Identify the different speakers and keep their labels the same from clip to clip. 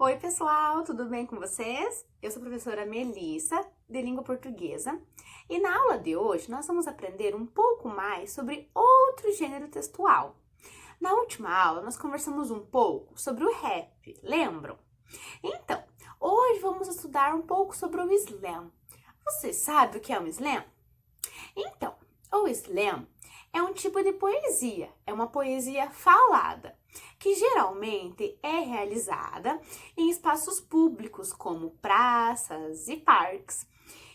Speaker 1: Oi, pessoal, tudo bem com vocês? Eu sou a professora Melissa, de língua portuguesa, e na aula de hoje nós vamos aprender um pouco mais sobre outro gênero textual. Na última aula nós conversamos um pouco sobre o rap, lembram? Então, hoje vamos estudar um pouco sobre o slam. Você sabe o que é um slam? Então, o slam é um tipo de poesia, é uma poesia falada, que geralmente é realizada em espaços públicos como praças e parques.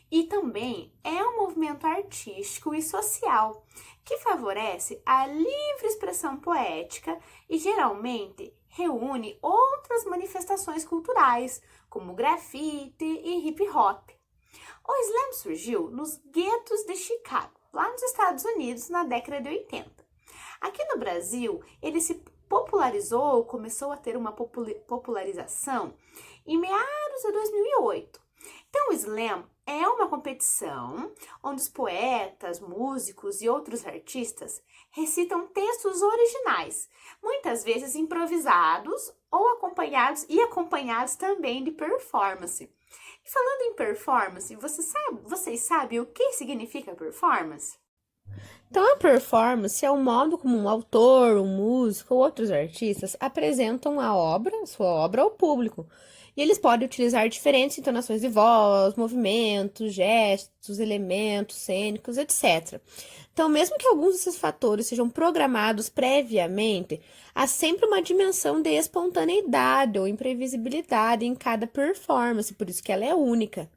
Speaker 1: E também é um movimento artístico e social que favorece a livre expressão poética e geralmente reúne outras manifestações culturais, como grafite e hip hop. O slam surgiu nos guetos de Chicago, lá nos Estados Unidos, na década de 80. Aqui no Brasil, ele se popularizou, começou a ter uma popularização em meados de 2008. Então, o slam é uma competição onde os poetas, músicos e outros artistas recitam textos originais, muitas vezes improvisados ou acompanhados também de performance. E falando em performance, vocês sabem o que significa performance?
Speaker 2: Então, a performance é o modo como um autor, um músico ou outros artistas apresentam sua obra ao público. E eles podem utilizar diferentes entonações de voz, movimentos, gestos, elementos cênicos, etc. Então, mesmo que alguns desses fatores sejam programados previamente, há sempre uma dimensão de espontaneidade ou imprevisibilidade em cada performance, por isso que ela é única.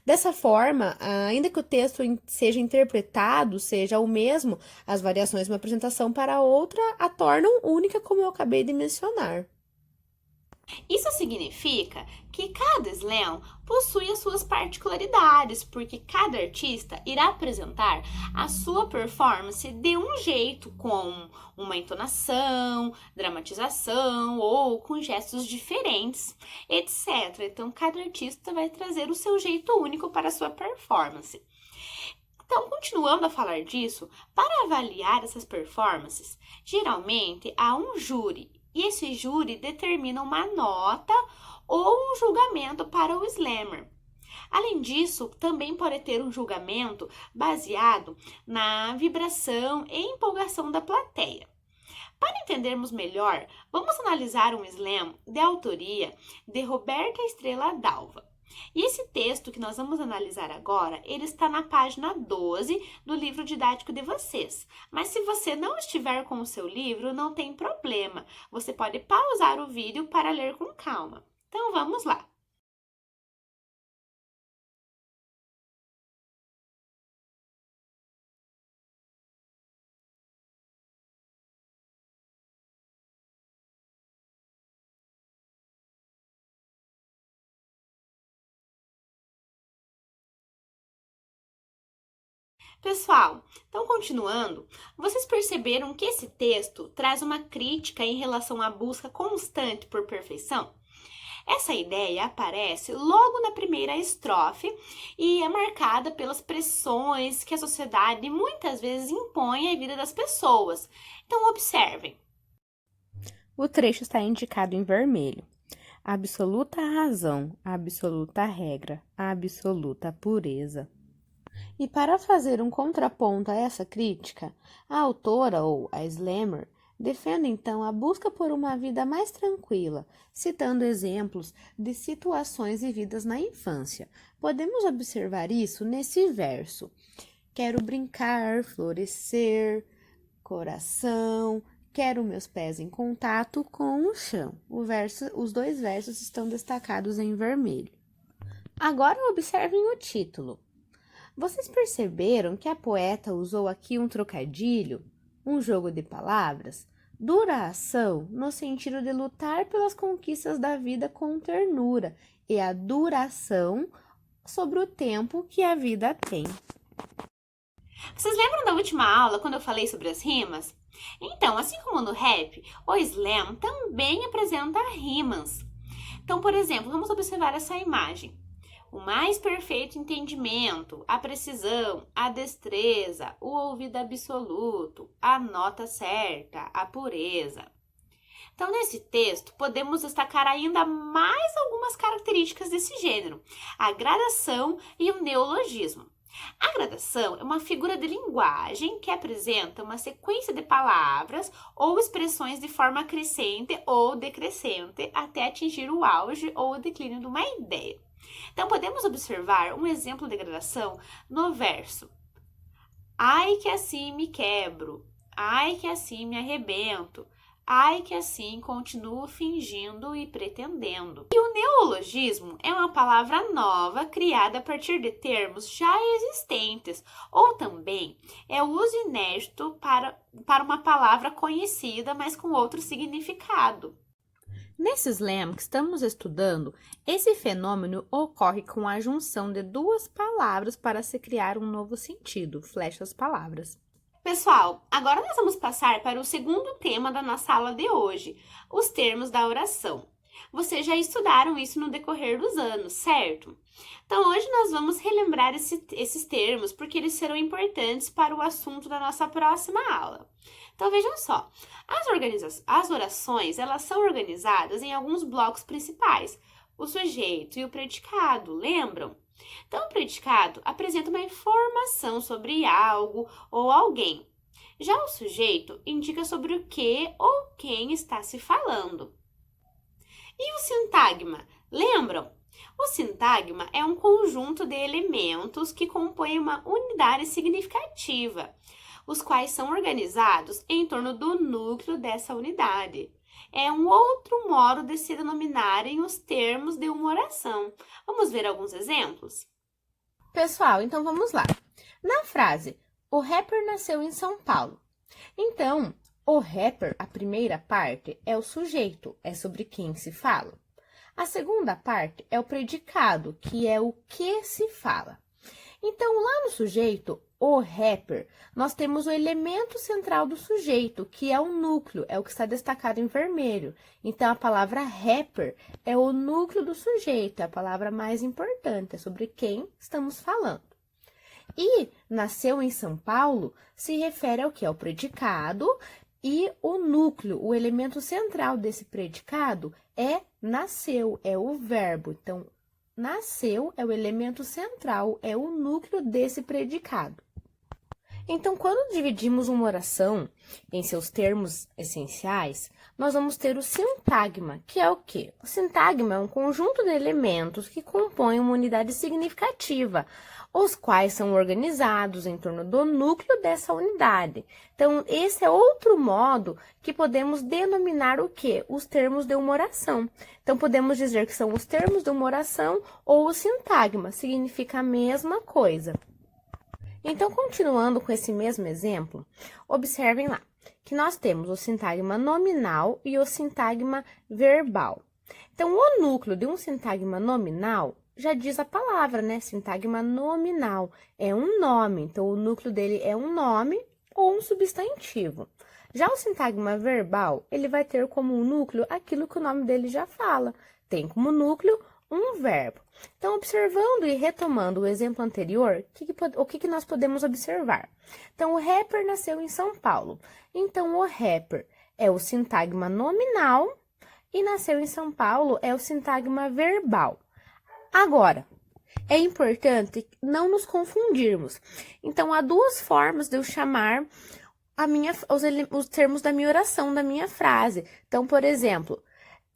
Speaker 2: Dessa forma, ainda que o texto seja interpretado, seja o mesmo, as variações de uma apresentação para outra a tornam única, como eu acabei de mencionar.
Speaker 1: Isso significa que cada slam possui as suas particularidades, porque cada artista irá apresentar a sua performance de um jeito, com uma entonação, dramatização ou com gestos diferentes, etc. Então, cada artista vai trazer o seu jeito único para a sua performance. Então, continuando a falar disso, para avaliar essas performances, geralmente há um júri, e esse júri determina uma nota ou um julgamento para o slammer. Além disso, também pode ter um julgamento baseado na vibração e empolgação da plateia. Para entendermos melhor, vamos analisar um slam de autoria de Roberta Estrela Dalva. E esse texto que nós vamos analisar agora, ele está na página 12 do livro didático de vocês. Mas se você não estiver com o seu livro, não tem problema. Você pode pausar o vídeo para ler com calma. Então vamos lá. Pessoal, então continuando, vocês perceberam que esse texto traz uma crítica em relação à busca constante por perfeição? Essa ideia aparece logo na primeira estrofe e é marcada pelas pressões que a sociedade muitas vezes impõe à vida das pessoas. Então, observem.
Speaker 2: O trecho está indicado em vermelho. Absoluta razão, absoluta regra, absoluta pureza. E para fazer um contraponto a essa crítica, a autora ou a slammer defende então a busca por uma vida mais tranquila, citando exemplos de situações vividas na infância. Podemos observar isso nesse verso. Quero brincar, florescer, coração, quero meus pés em contato com o chão. Os dois versos estão destacados em vermelho. Agora observem o título. Vocês perceberam que a poeta usou aqui um trocadilho, um jogo de palavras? Duração, no sentido de lutar pelas conquistas da vida com ternura, e a duração sobre o tempo que a vida tem.
Speaker 1: Vocês lembram da última aula quando eu falei sobre as rimas? Então, assim como no rap, o slam também apresenta rimas. Então, por exemplo, vamos observar essa imagem. O mais perfeito entendimento, a precisão, a destreza, o ouvido absoluto, a nota certa, a pureza. Então, nesse texto, podemos destacar ainda mais algumas características desse gênero, a gradação e o neologismo. A gradação é uma figura de linguagem que apresenta uma sequência de palavras ou expressões de forma crescente ou decrescente até atingir o auge ou o declínio de uma ideia. Então, podemos observar um exemplo de gradação no verso: ai que assim me quebro, ai que assim me arrebento, ai que assim continuo fingindo e pretendendo. E o neologismo é uma palavra nova criada a partir de termos já existentes, ou também é o uso inédito para uma palavra conhecida, mas com outro significado.
Speaker 2: Nesse slam que estamos estudando, esse fenômeno ocorre com a junção de duas palavras para se criar um novo sentido. Fecha as palavras.
Speaker 1: Pessoal, agora nós vamos passar para o segundo tema da nossa aula de hoje, os termos da oração. Vocês já estudaram isso no decorrer dos anos, certo? Então, hoje nós vamos relembrar esses termos, porque eles serão importantes para o assunto da nossa próxima aula. Então, vejam só, as orações, elas são organizadas em alguns blocos principais, o sujeito e o predicado, lembram? Então, o predicado apresenta uma informação sobre algo ou alguém. Já o sujeito indica sobre o que ou quem está se falando. E o sintagma, lembram? O sintagma é um conjunto de elementos que compõem uma unidade significativa, os quais são organizados em torno do núcleo dessa unidade. É um outro modo de se denominarem os termos de uma oração. Vamos ver alguns exemplos?
Speaker 2: Pessoal, então vamos lá. Na frase, o rapper nasceu em São Paulo. Então, o rapper, a primeira parte, é o sujeito, é sobre quem se fala. A segunda parte é o predicado, que é o que se fala. Então, lá no sujeito, o rapper, nós temos o elemento central do sujeito, que é o núcleo, é o que está destacado em vermelho. Então, a palavra rapper é o núcleo do sujeito, é a palavra mais importante, é sobre quem estamos falando. E nasceu em São Paulo se refere ao que? Ao predicado, e o núcleo, o elemento central desse predicado é nasceu, é o verbo. Então, nasceu é o elemento central, é o núcleo desse predicado. Então, quando dividimos uma oração em seus termos essenciais, nós vamos ter o sintagma, que é o quê? O sintagma é um conjunto de elementos que compõem uma unidade significativa, os quais são organizados em torno do núcleo dessa unidade. Então, esse é outro modo que podemos denominar o quê? Os termos de uma oração. Então, podemos dizer que são os termos de uma oração ou o sintagma, significa a mesma coisa. Então, continuando com esse mesmo exemplo, observem lá que nós temos o sintagma nominal e o sintagma verbal. Então, o núcleo de um sintagma nominal já diz a palavra, né? Sintagma nominal é um nome, então o núcleo dele é um nome ou um substantivo. Já o sintagma verbal, ele vai ter como núcleo aquilo que o nome dele já fala, tem como núcleo um verbo. Então, observando e retomando o exemplo anterior, o que nós podemos observar? Então, o rapper nasceu em São Paulo. Então, o rapper é o sintagma nominal e nasceu em São Paulo é o sintagma verbal. Agora, é importante não nos confundirmos. Então, há duas formas de eu chamar os termos da minha oração, da minha frase. Então, por exemplo,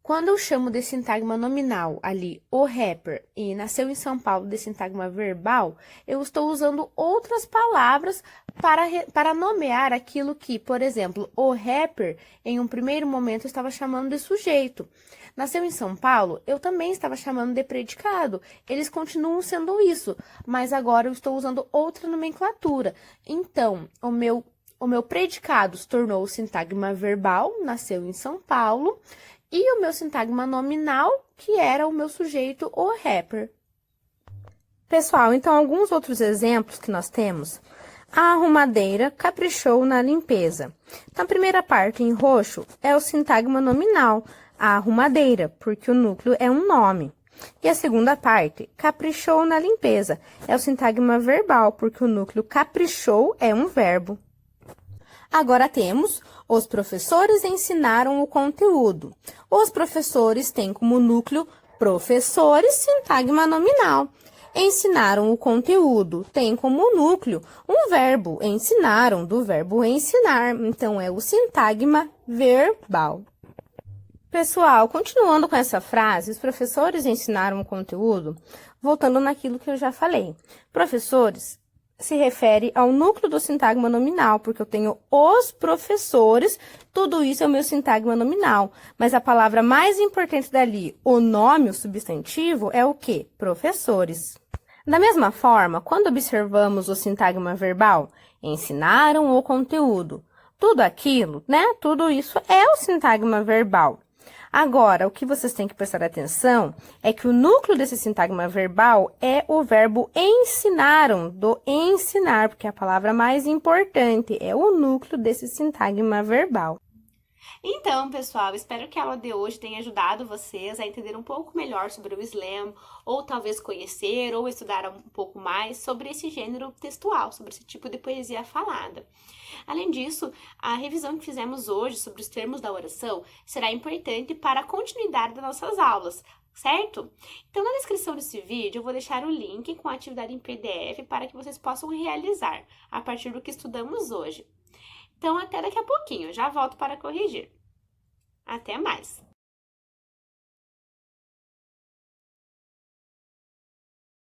Speaker 2: quando eu chamo de sintagma nominal ali, o rapper, e nasceu em São Paulo de sintagma verbal, eu estou usando outras palavras para nomear aquilo que, por exemplo, o rapper, em um primeiro momento, eu estava chamando de sujeito. Nasceu em São Paulo, eu também estava chamando de predicado. Eles continuam sendo isso, mas agora eu estou usando outra nomenclatura. Então, o meu predicado se tornou o sintagma verbal, nasceu em São Paulo, e o meu sintagma nominal, que era o meu sujeito, o rapper. Pessoal, então, alguns outros exemplos que nós temos. A arrumadeira caprichou na limpeza. Então, a primeira parte, em roxo, é o sintagma nominal, a arrumadeira, porque o núcleo é um nome. E a segunda parte, caprichou na limpeza, é o sintagma verbal, porque o núcleo caprichou é um verbo. Agora temos os professores ensinaram o conteúdo. Os professores têm como núcleo professores, sintagma nominal. Ensinaram o conteúdo, tem como núcleo um verbo, ensinaram, do verbo ensinar, então é o sintagma verbal. Pessoal, continuando com essa frase, os professores ensinaram o conteúdo, voltando naquilo que eu já falei. Professores se refere ao núcleo do sintagma nominal, porque eu tenho os professores, tudo isso é o meu sintagma nominal. Mas a palavra mais importante dali, o nome, o substantivo, é o quê? Professores. Da mesma forma, quando observamos o sintagma verbal, ensinaram o conteúdo. Tudo aquilo, né? Tudo isso é o sintagma verbal. Agora, o que vocês têm que prestar atenção é que o núcleo desse sintagma verbal é o verbo ensinaram, do ensinar, porque a palavra mais importante é o núcleo desse sintagma verbal.
Speaker 1: Então, pessoal, espero que a aula de hoje tenha ajudado vocês a entender um pouco melhor sobre o slam, ou talvez conhecer ou estudar um pouco mais sobre esse gênero textual, sobre esse tipo de poesia falada. Além disso, a revisão que fizemos hoje sobre os termos da oração será importante para a continuidade das nossas aulas, certo? Então, na descrição desse vídeo, eu vou deixar o link com a atividade em PDF para que vocês possam realizar a partir do que estudamos hoje. Então, até daqui a pouquinho, eu já volto para corrigir. Até mais!